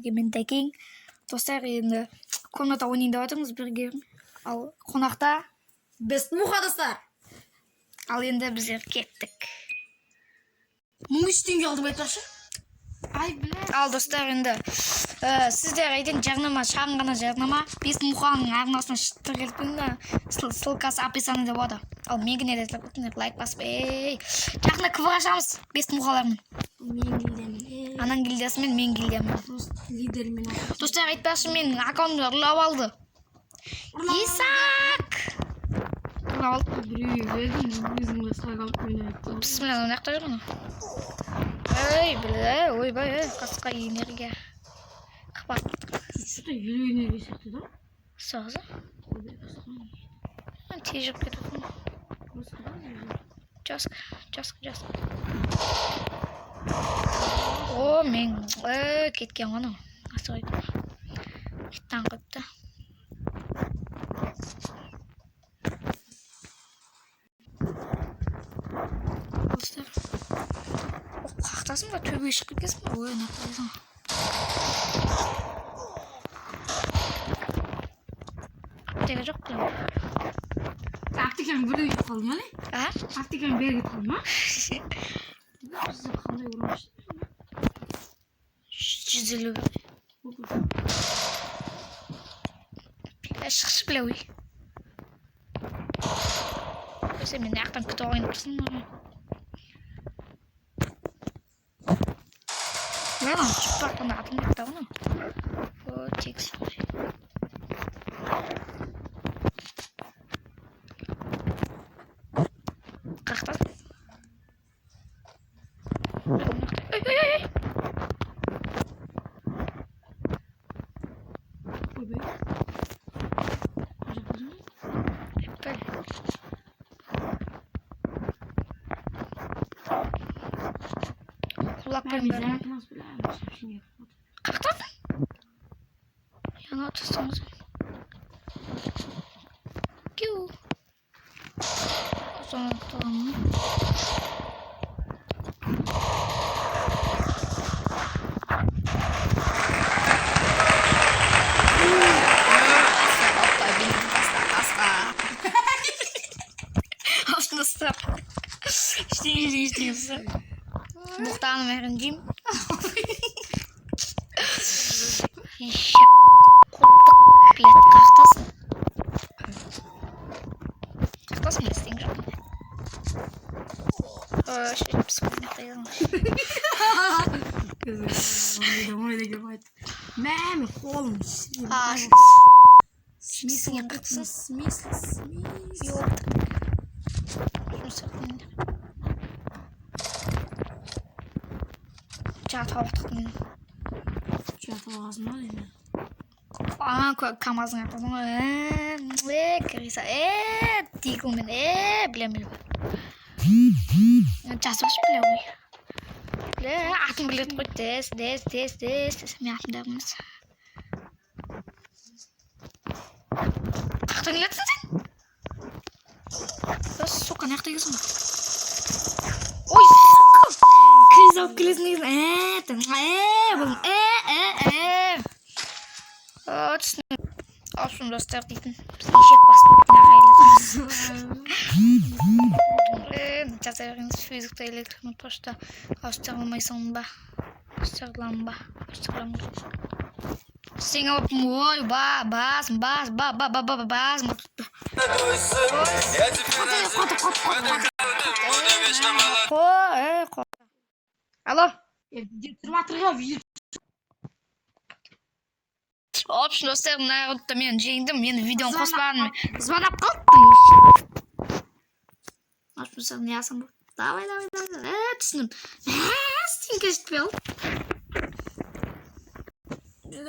сіздерге мен Дәкең. Достар, енді комната ойнайын деп жатырмыз бірге. Ал қонақта біз Мұха достар. Ал енді біздер кеттік. 1300 теңге алдым айтпақшы. Ай, біле. Ал достар, енді сіздер айтын жарнама, шағын ғана жарнама. Біз Мұханың арнасына шыттыр келіп қойында. Ссылкасы описаниеде болады. Ал мен гіне де лайк басып. Жақында квр ашамыз. Біз Мұхалармен. Мен гильдиямен. Анан гильдиясымен, мен гильдиямен. Лидермен. Достар, айтпақшы, мен аккаунтымды ұрлап алды. Исак! Ұрлап алды. Бісміллә, оны яқта жүр оны. Ойбай, қасқа энергия. Қапат. Что-то энергия сияқты да? Сағызы? Тез жүріп кетіп. Жасқа. О, мен кеткен ғана. Асығайды. Кеттен қойыпты. Достар. Қақтасың ба? Төбе шығып кеткесің ба? Ой, нақтайсың. Аптека жоқ қылым. Аптеканың бір үйіп қалды ма? Аптеканың бері кетіп қалды ма? Бізде қандай ұрмаш? 150. Шықшы біле ой. Өсе мен аяқтан күті ойын тұрсын. Маған шықпақтанда атым деп тауына. О, текс. Қақтас. Ой. Kulaklarım böyle. Kalktın. Yana otursanız. Kiu. Sonra tamam. Aslında İşte. Muhtarım öğrenciyim. Kurttuk bilet kalktasın. Kalktasın mı isteyin şu an? Şöyle psikologda yazılmış. Meme, oğlum. Смисл yakıtsın. Смисл. Yok. Şunu saklayın. Çatı ortaklayın. Çatı ağzına değil mi? Kamazın yapalım. Kırıysa. Dikumen. Bilemiyorum. Çatı başı bile oluyor. Atım bilet koy. Des. Mi atım derimiz. Kalktın iletsin sen. Suka ne yaptın? Oy suka. Kriz o krizini. Olsun dostlar dedim. İşek basıp ne hayırlı. Cazarınız fizikte elektrik poşta. Göstermeyin ba. Gösterlamba. Sing up oy bas. Alo. Getirvatırga video. Общем, достар, народта мен жеңдім, енді видеоны қоспадым. Звонап қалды. Общем, достар, не ясың бұл? Давай. Түсіндім. Стенька жетпей ал.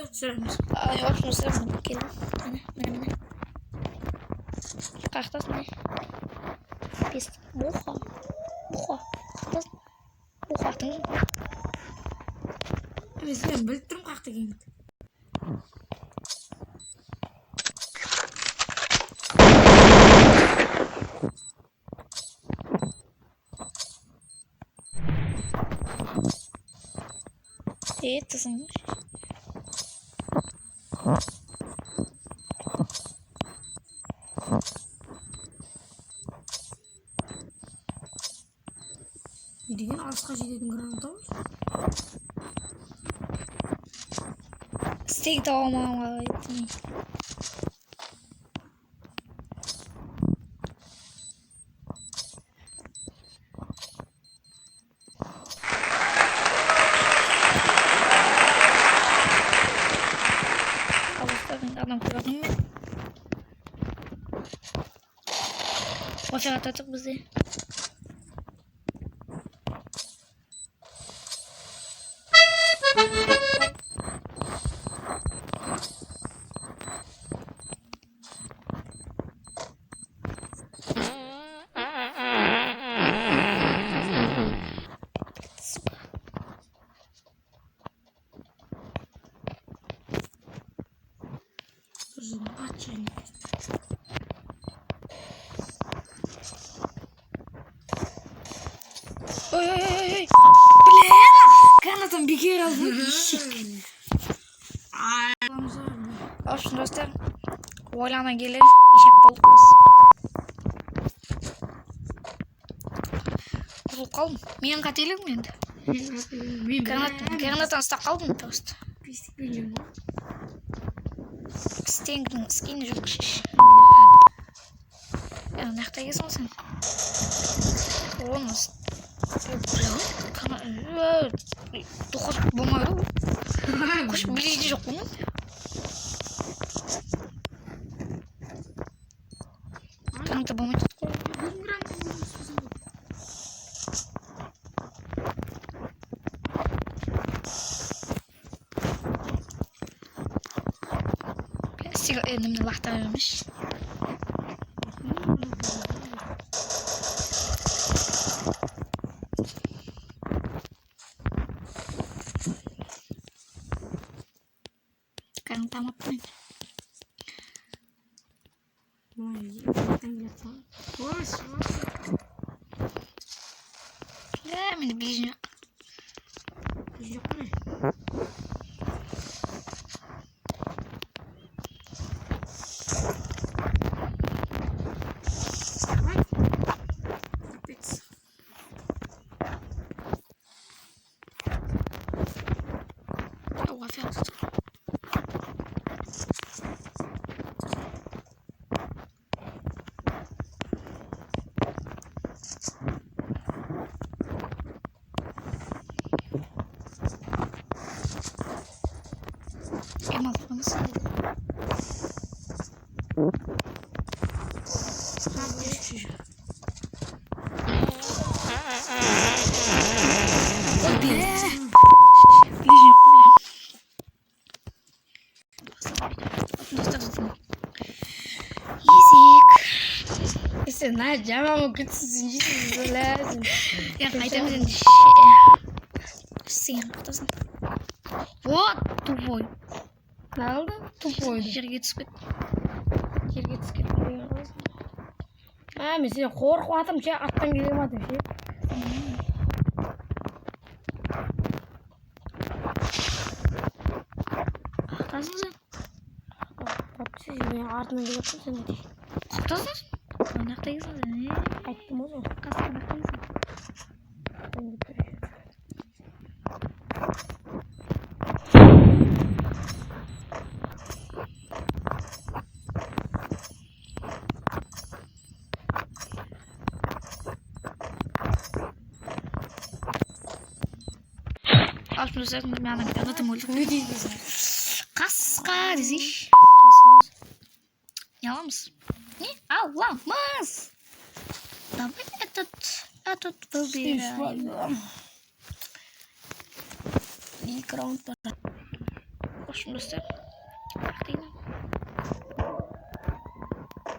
Түсіреміз. Общем, достар, келдім. Міне. Қақтасын, не? Бес. Мұха. Қақтасын. Мұхақтың. Мен біліп тұрмын қақты кеңді. Это Ne деген алысқа жететін гранатамыз? Стейк таба алмаған қалай. Adam gördün mü? Koşa atacak bizi. Zobaczenie. Oy oy oy oy. Blen! Granatım bir kere aldı. Şık. Olsun dostlar. Oylana gelir. İşek bulduk biz. Kurul kaldım. Menin kateligim endi. Granattan ısta kaldım просто. Pislik bilmiyorum. Стеңдің скині жоқ шеш. Нақта кесің сен? Оныз. Тоқыз болмайды ғой. Қош білейді жоқ бұның. Граната болмайды ғой. Elimde lahtarmış. Kan tamat nih. Ya, ini belinya. Emang nasıl? Sen cama mı kötüsün cidden lazım. Ya kaydım sen haklısın. Вот тупой. Ne oldu? Tupuydu. Жерге түсіп Жерге түскен. Мен сені қорқып атым ше, аттан келе алмадым ше. Ақтасың сен? Тапсыз мен артынан келе жатсам сен айтайын. Ақтасың? Ақтайсың сен? Айттым ғой мен. Қасқыр ақтайсың. Als we zeggen, maar dan kan het moeilijk. Ne diyorsun sen? Kaska dizi. Yalamız. Ne? Alamaz. Давай этот выбираем. İlk round var. Hoşuma sen. Baktın.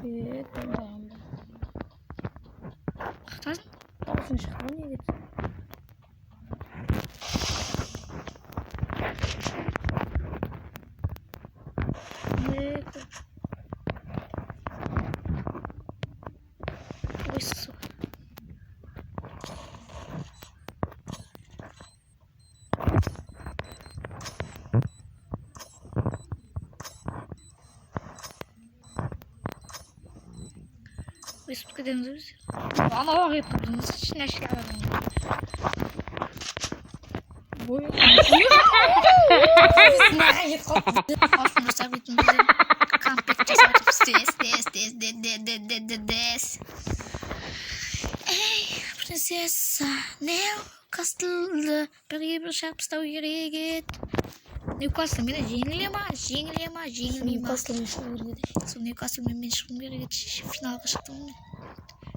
Evet, ben de aldım. Baktın. Olsun çıkma niye gitsin? Evet. Oysa. Besip gidemiz biz. Ana bak yaptığımız için neşe alalım. Boy. Biz nereye kalktık? Aslında sabitimizi kampet cesaret des. Ey prinsessa Newcastle bir şarpısta uyuyor. Newcastle mene жеңіле Newcastle meşhur dedi. Сол Newcastle мен шығуым керек еді финалға шықтым мен.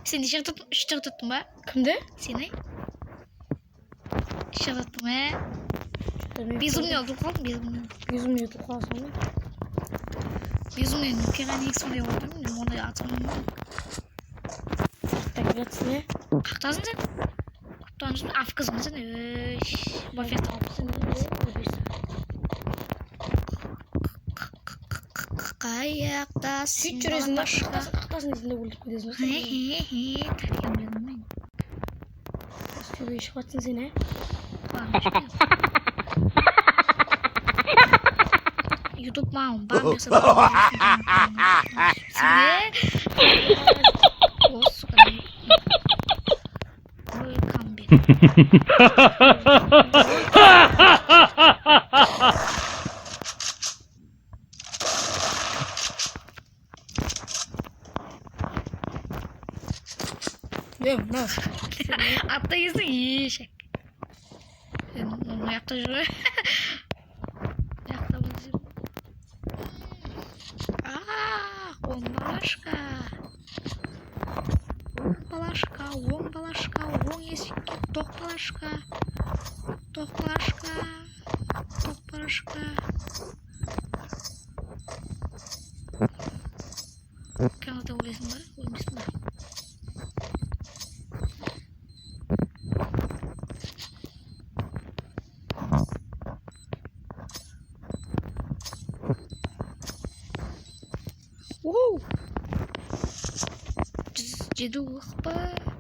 Сен неше ұтып? 3 ұттың ба? Kimde? Сені? 3 ұттың ба? Безумный ұтып қалдым, безумный. Yüzümle yutup kalsam mı? Безумный пирамик сондай болдым, мен ондай атамын. Tak ne? Қақтасың сен? Құттанышын афқызың сен. Бафет Sen de қаяқтасың Küçük resimler aktasın izinde bulduk gidiyorsun. Тарихын білдім мен. Şöyle iş katsın seni. YouTube мамам бамберса О, сука. Ой, камбек. Değil mi? Atla yesin yiyecek. Onu yaptı şöyle. Yaptı bunu. Он балашка. Он есікке. Тоқ балашка. Kanalda ойлайсың ба? Ойлайсың ба? Жеду ықпа.